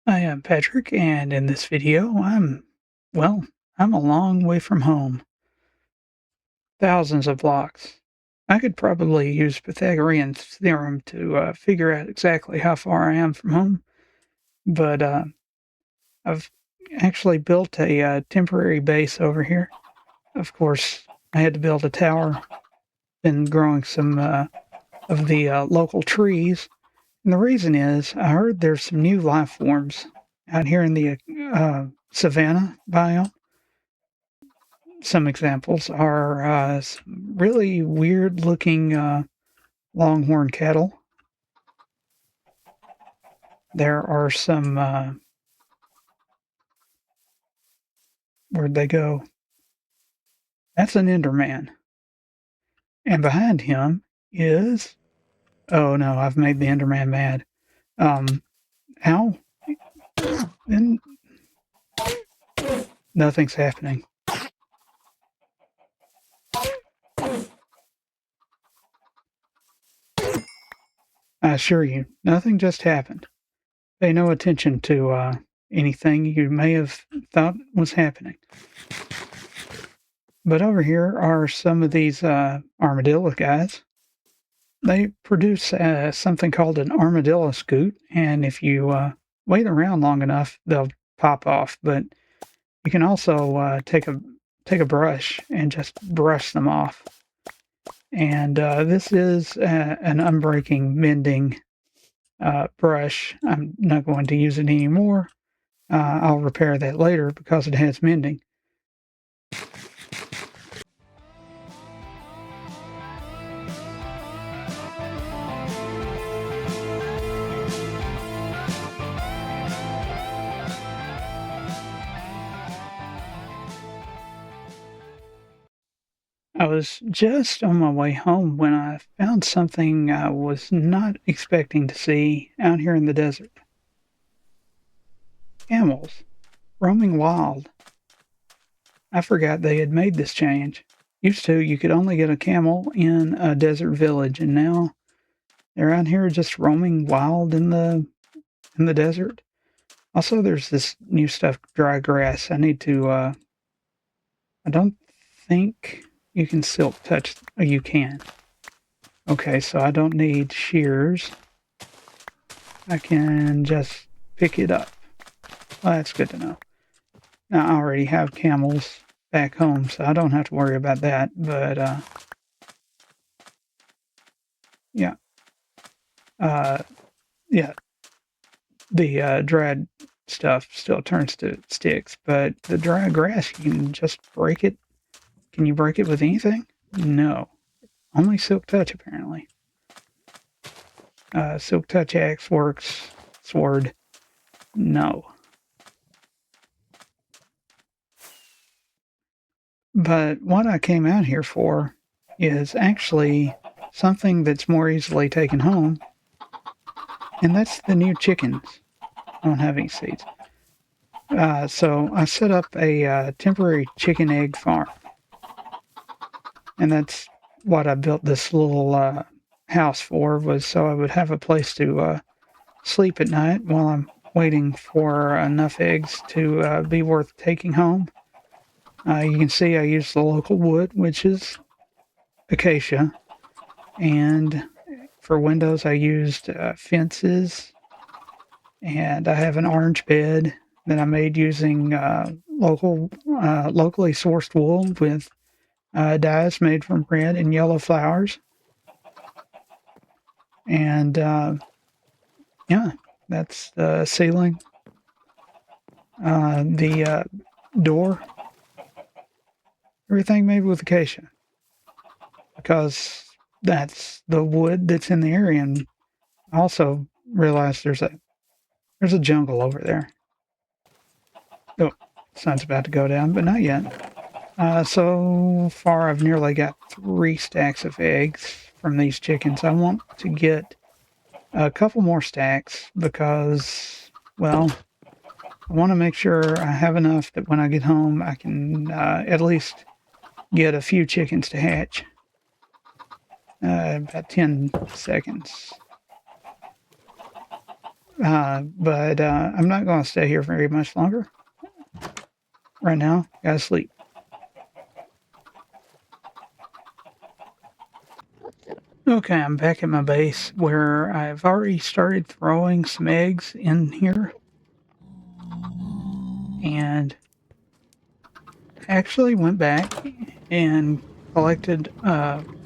I am Patrick, and in this video, I'm a long way from home. Thousands of blocks. I could probably use Pythagorean's theorem to figure out exactly how far I am from home, but I've actually built a temporary base over here. Of course, I had to build a tower, been growing some of the local trees, and the reason is I heard there's some new life forms out here in the savanna biome. Some examples are some really weird looking longhorn cattle. There are some, where'd they go? That's an Enderman. And behind him is, oh no, I've made the Enderman mad. Ow. And nothing's happening. I assure you, nothing just happened. Pay no attention to anything you may have thought was happening. But over here are some of these armadillo guys. They produce something called an armadillo scoot, and if you wait around long enough, they'll pop off. But you can also take a brush and just brush them off. And this is an unbreaking mending brush. I'm not going to use it anymore. I'll repair that later because it has mending. I was just on my way home when I found something I was not expecting to see out here in the desert. Camels roaming wild. I forgot they had made this change. Used to, you could only get a camel in a desert village, and now they're out here just roaming wild in the desert. Also, there's this new stuff, dry grass. I need to. I don't think you can silk touch. Oh, you can. Okay, so I don't need shears. I can just pick it up. Well, that's good to know. Now, I already have camels back home, so I don't have to worry about that. But yeah, uh, yeah, the dried stuff still turns to sticks, but the dry grass, you can just break it. Can you break it with anything? No, only silk touch apparently. Silk touch axe works. Sword, no. But what I came out here for is actually something that's more easily taken home, and that's the new chickens. I don't have any seeds. So I set up a temporary chicken egg farm, and that's what I built this little house for, was so I would have a place to sleep at night while I'm waiting for enough eggs to be worth taking home. You can see I use the local wood, which is acacia, and for windows I used fences, and I have an orange bed that I made using locally sourced wool with dyes made from red and yellow flowers. And yeah, that's the ceiling. The door, everything made with acacia, because that's the wood that's in the area. And I also realized there's a jungle over there. Oh, sun's about to go down, but not yet. So far, I've nearly got 3 stacks of eggs from these chickens. I want to get a couple more stacks because, well, I want to make sure I have enough that when I get home, I can at least get a few chickens to hatch. About 10 seconds. But I'm not going to stay here very much longer. Right now, gotta sleep. Okay, I'm back at my base where I've already started throwing some eggs in here. And actually went back and collected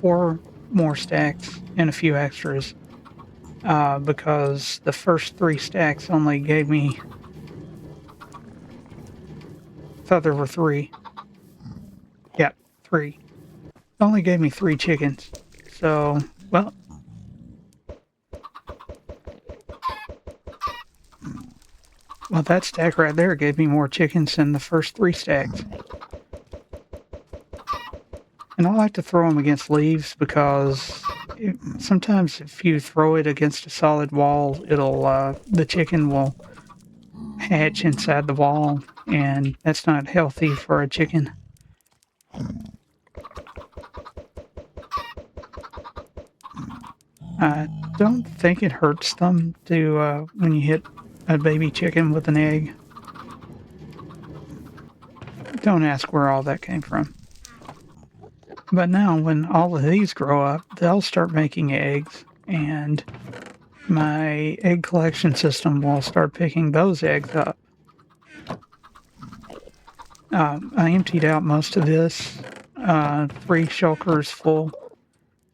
4 more stacks and a few extras because the first 3 stacks only gave me, thought there were 3. Yeah, 3. Only gave me 3 chickens. So, well, that stack right there gave me more chickens than the first 3 stacks. And I like to throw them against leaves because sometimes if you throw it against a solid wall, it'll the chicken will hatch inside the wall, and that's not healthy for a chicken. I don't think it hurts them to when you hit a baby chicken with an egg. Don't ask where all that came from. But now when all of these grow up, they'll start making eggs, and my egg collection system will start picking those eggs up. I emptied out most of this, 3 shulkers full,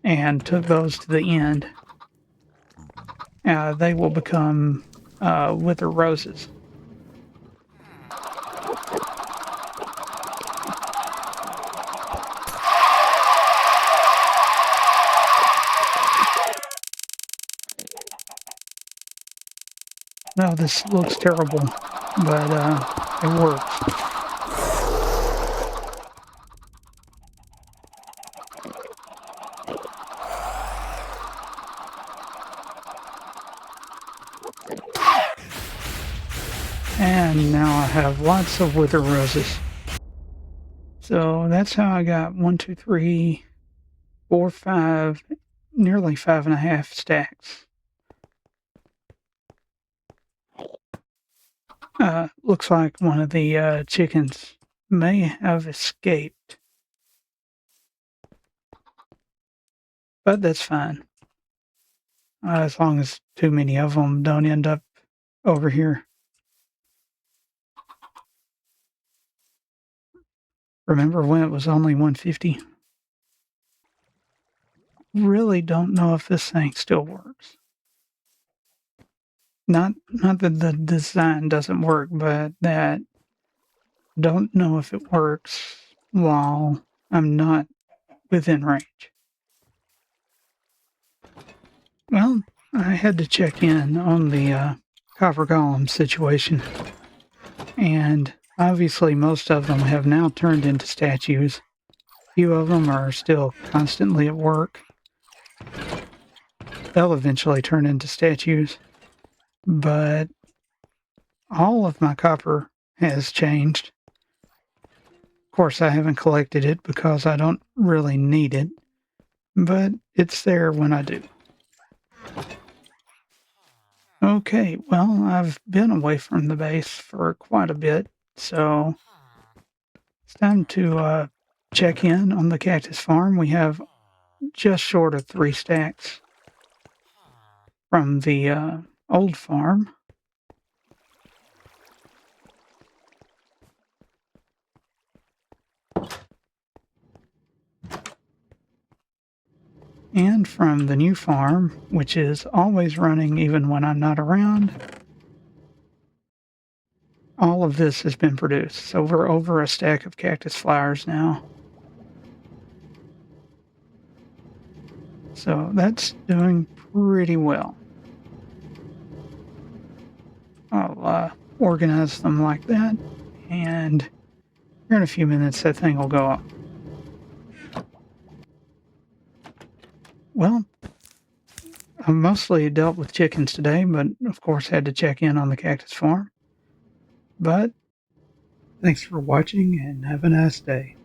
and took those to the end. They will become wither roses. No, this looks terrible, but it works. And now I have lots of wither roses. So that's how I got 1, 2, 3, 4, 5, nearly 5.5 stacks. Looks like one of the chickens may have escaped. But that's fine. As long as too many of them don't end up over here. Remember when it was only 150? Really don't know if this thing still works. Not that the design doesn't work, but that don't know if it works while I'm not within range. Well, I had to check in on the copper golem situation, and obviously most of them have now turned into statues. A few of them are still constantly at work. They'll eventually turn into statues, but all of my copper has changed. Of course, I haven't collected it because I don't really need it, but it's there when I do. Okay, well, I've been away from the base for quite a bit, so it's time to check in on the cactus farm. We have just short of 3 stacks from the old farm. And from the new farm, which is always running even when I'm not around, all of this has been produced. So we're over a stack of cactus flowers now. So that's doing pretty well. I'll organize them like that, and here in a few minutes that thing will go up. Well, I mostly dealt with chickens today, but of course had to check in on the cactus farm. But thanks for watching and have a nice day.